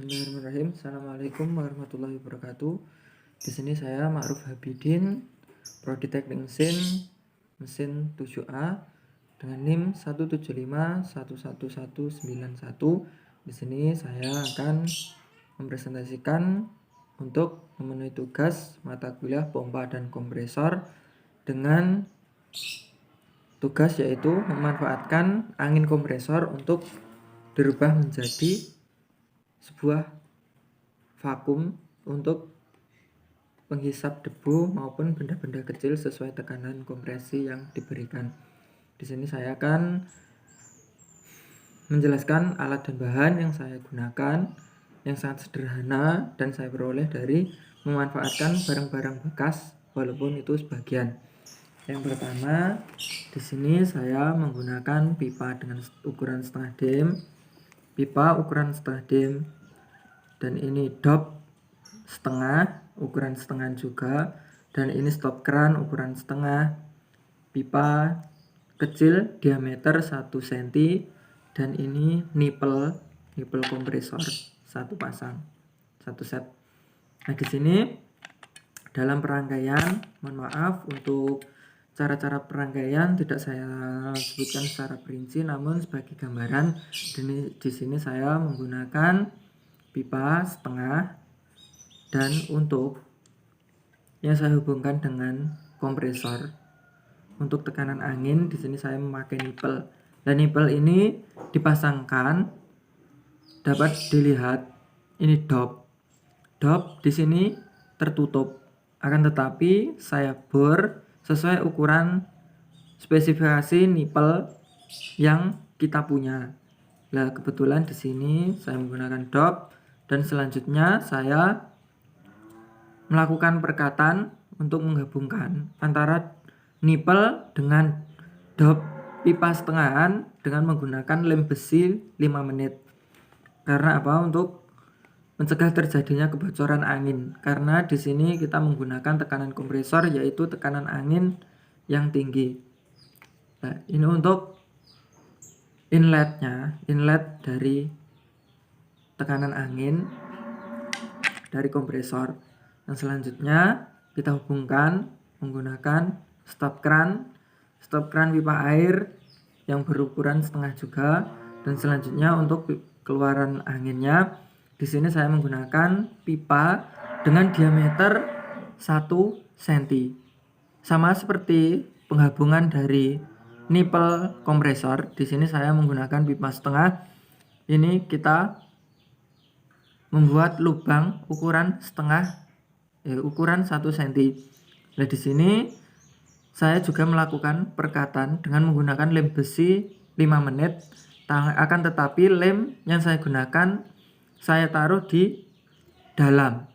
Bismillahirrahmanirrahim. Assalamualaikum warahmatullahi wabarakatuh. Di sini saya Ma'ruf Habidin, Prodi Teknik Mesin 7A dengan NIM 175111191. Di sini saya akan mempresentasikan untuk memenuhi tugas mata kuliah pompa dan kompresor dengan tugas yaitu memanfaatkan angin kompresor untuk dirubah menjadi sebuah vakum untuk penghisap debu maupun benda-benda kecil sesuai tekanan kompresi yang diberikan. Di sini saya akan menjelaskan alat dan bahan yang saya gunakan yang sangat sederhana dan saya peroleh dari memanfaatkan barang-barang bekas walaupun itu sebagian. Yang pertama, di sini saya menggunakan pipa dengan ukuran setengah dim. Pipa ukuran setengah dim dan ini dop setengah ukuran setengah juga, dan ini stop keran ukuran setengah. Pipa kecil diameter 1 cm dan ini nipple kompresor satu pasang, satu set. Nah, di sini dalam perangkaian, mohon maaf untuk cara-cara perangkaian tidak saya sebutkan secara perinci, namun sebagai gambaran di sini saya menggunakan pipa setengah dan untuk yang saya hubungkan dengan kompresor untuk tekanan angin di sini saya memakai nipple. Dan nipple ini dipasangkan, dapat dilihat ini dop di sini tertutup, akan tetapi saya bor sesuai ukuran spesifikasi nipple yang kita punya. Nah, kebetulan di sini saya menggunakan dop dan selanjutnya saya melakukan perkatan untuk menggabungkan antara nipple dengan dop pipa setengahan dengan menggunakan lem besi 5 menit. Karena apa? Untuk mencegah terjadinya kebocoran angin. Karena di sini kita menggunakan tekanan kompresor yaitu tekanan angin yang tinggi. Nah, ini untuk inlet dari tekanan angin dari kompresor. Yang selanjutnya kita hubungkan menggunakan stop keran pipa air yang berukuran setengah juga, dan selanjutnya untuk keluaran anginnya di sini saya menggunakan pipa dengan diameter 1 cm. Sama seperti penggabungan dari nipple kompresor, di sini saya menggunakan pipa setengah. Ini kita membuat lubang ukuran ukuran 1 cm. Nah, di sini saya juga melakukan perkatan dengan menggunakan lem besi 5 menit. Akan tetapi lem yang saya gunakan saya taruh di dalam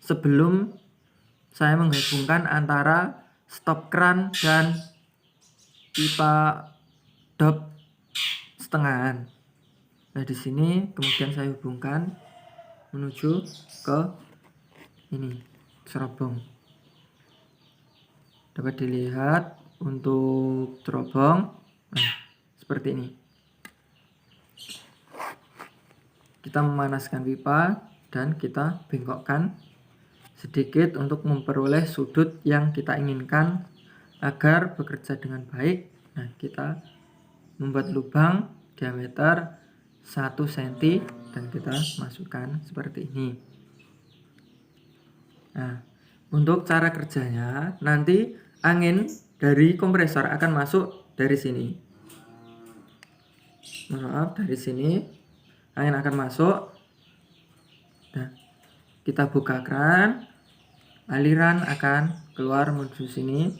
sebelum saya menggabungkan antara stop keran dan pipa dop setengahan. Nah, di sini kemudian saya hubungkan menuju ke ini cerobong. Dapat dilihat untuk cerobong, nah, seperti ini. Kita memanaskan pipa dan kita bengkokkan sedikit untuk memperoleh sudut yang kita inginkan agar bekerja dengan baik. Nah, kita membuat lubang diameter 1 cm dan kita masukkan seperti ini. Nah, untuk cara kerjanya nanti angin dari kompresor akan masuk dari sini. Maaf, dari sini angin akan masuk. Nah, kita buka keran, aliran akan keluar menuju sini.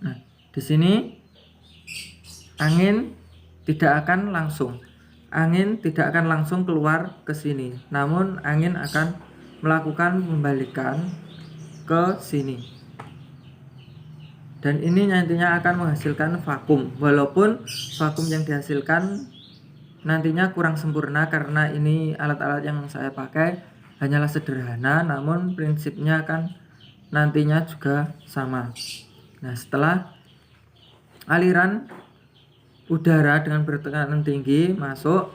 Nah, di sini angin tidak akan langsung keluar ke sini, namun angin akan melakukan pembalikan ke sini. Dan ini nantinya akan menghasilkan vakum, walaupun vakum yang dihasilkan nantinya kurang sempurna karena ini alat-alat yang saya pakai hanyalah sederhana, namun prinsipnya akan nantinya juga sama. Nah, setelah aliran udara dengan bertekanan tinggi masuk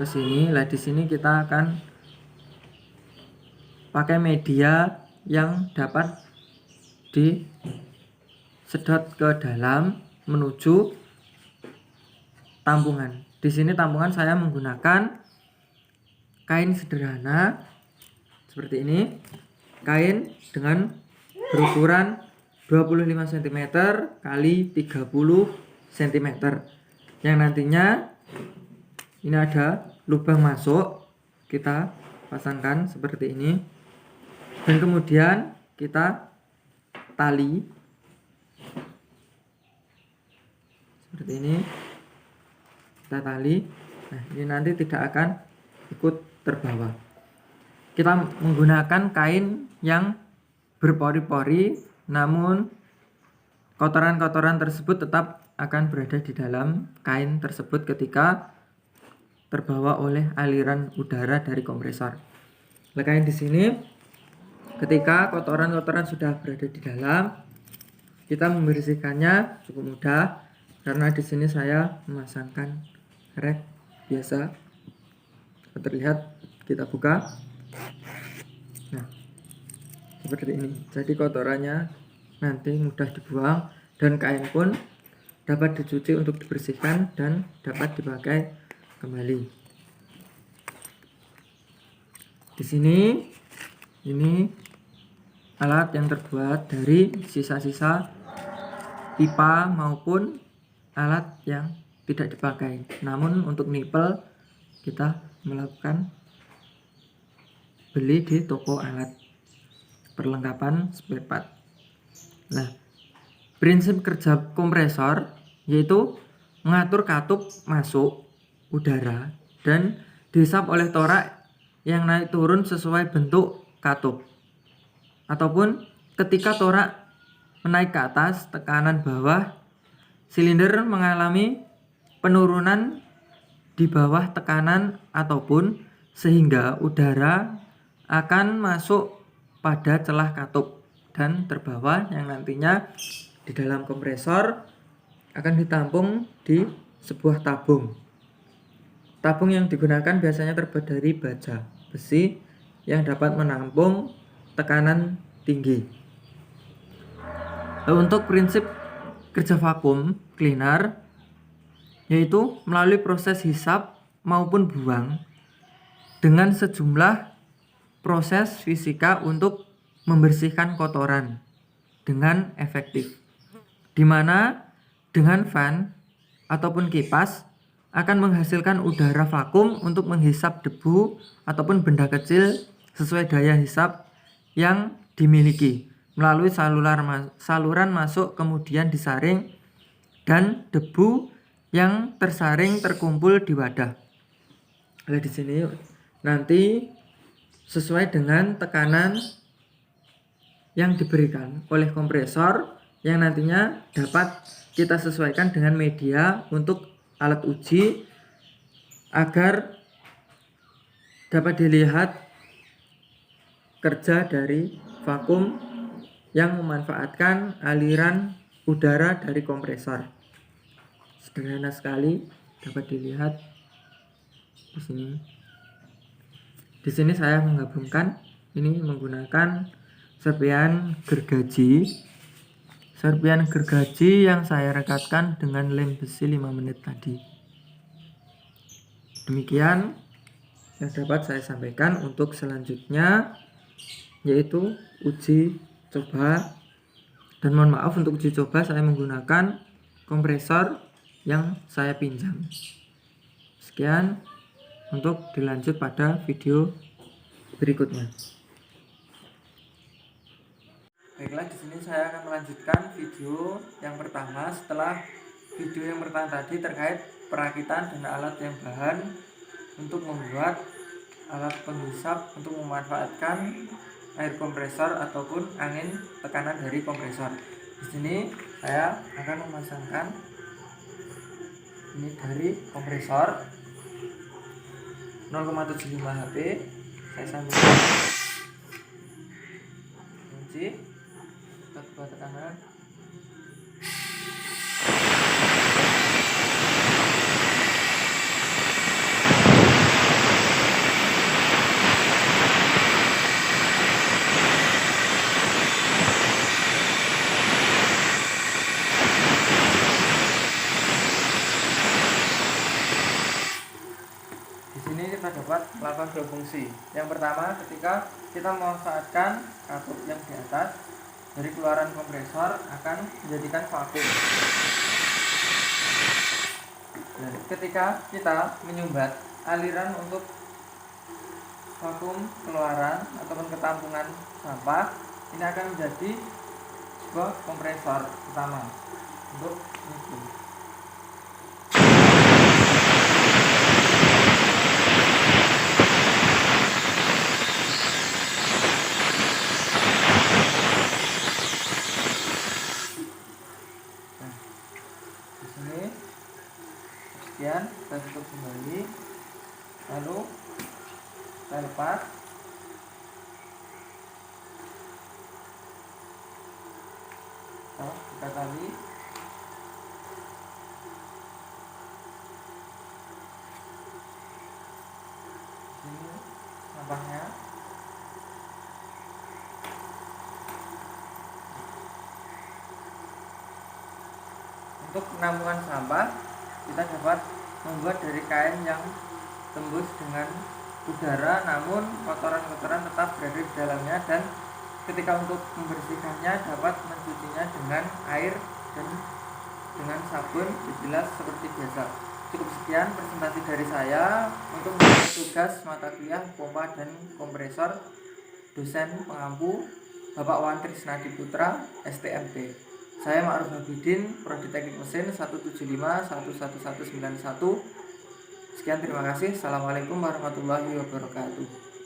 ke sini, lah di sini kita akan pakai media yang dapat disedot ke dalam menuju tampungan. Di sini tampungan saya menggunakan kain sederhana seperti ini. Kain dengan berukuran 25 cm kali 30 cm. Yang nantinya ini ada lubang masuk, kita pasangkan seperti ini. Dan kemudian kita tali seperti ini. Kita tali. Nah, ini nanti tidak akan ikut terbawa. Kita menggunakan kain yang berpori-pori, namun kotoran-kotoran tersebut tetap akan berada di dalam kain tersebut ketika terbawa oleh aliran udara dari kompresor. Nah, kain di sini ketika kotoran-kotoran sudah berada di dalam, kita membersihkannya cukup mudah karena di sini saya memasangkan rek biasa. Terlihat, kita buka. Nah, seperti ini. Jadi kotorannya nanti mudah dibuang dan kain pun dapat dicuci untuk dibersihkan dan dapat dipakai kembali. Di sini ini alat yang terbuat dari sisa-sisa pipa maupun alat yang tidak dipakai. Namun untuk nipel kita melakukan beli di toko alat perlengkapan spare part. Nah, prinsip kerja kompresor yaitu mengatur katup masuk udara dan dihisap oleh torak yang naik turun sesuai bentuk katup. Ataupun ketika torak menaik ke atas, tekanan bawah, silinder mengalami penurunan di bawah tekanan ataupun sehingga udara akan masuk pada celah katup dan terbawa yang nantinya di dalam kompresor akan ditampung di sebuah tabung. Tabung yang digunakan biasanya terbuat dari baja besi yang dapat menampung tekanan tinggi. Untuk prinsip kerja vakum cleaner yaitu melalui proses hisap maupun buang dengan sejumlah proses fisika untuk membersihkan kotoran dengan efektif, di mana dengan fan ataupun kipas akan menghasilkan udara vakum untuk menghisap debu ataupun benda kecil sesuai daya hisap yang dimiliki melalui saluran masuk kemudian disaring dan debu yang tersaring terkumpul di wadah. Nah, di sini nanti sesuai dengan tekanan yang diberikan oleh kompresor yang nantinya dapat kita sesuaikan dengan media untuk alat uji agar dapat dilihat kerja dari vakum yang memanfaatkan aliran udara dari kompresor. Sederhana sekali, dapat dilihat di sini. Di sini saya menggabungkan ini menggunakan serpihan gergaji. Serpihan gergaji yang saya rekatkan dengan lem besi 5 menit tadi. Demikian yang dapat saya sampaikan untuk selanjutnya, yaitu uji coba. Dan mohon maaf, untuk uji coba saya menggunakan kompresor yang saya pinjam. Sekian, untuk dilanjut pada video berikutnya. Baiklah, di sini saya akan melanjutkan video yang pertama setelah video yang pertama tadi terkait perakitan dan alat yang bahan untuk membuat alat penghisap untuk memanfaatkan air kompresor ataupun angin tekanan dari kompresor. Di sini saya akan memasangkan ini dari kompresor 0,75 HP. Saya sambungkan kunci, kita buka tekanan. kita dapat melakukan dua fungsi. Yang pertama, ketika kita memanfaatkan katup yang di atas, dari keluaran kompresor akan menjadikan vakum. Nah, ketika kita menyumbat aliran untuk vakum keluaran ataupun ketampungan sampah, ini akan menjadi sebuah kompresor utama untuk itu. Nah, di sini sekian, kita tutup kembali, lalu kita lepas. Kita tali. Ini sampahnya. Untuk penampungan sampah, kita dapat membuat dari kain yang tembus dengan udara, namun kotoran-kotoran tetap berada di dalamnya, dan ketika untuk membersihkannya dapat mencucinya dengan air dan dengan sabun, jelas seperti biasa. Cukup sekian presentasi dari saya untuk membuat tugas mata kuliah pompa dan kompresor dosen pengampu Bapak Wan Trisnadi Putra, STMT. Saya Ma'ruf Habidin, Prodi Teknik Mesin 175-11191. Sekian, terima kasih. Assalamualaikum warahmatullahi wabarakatuh.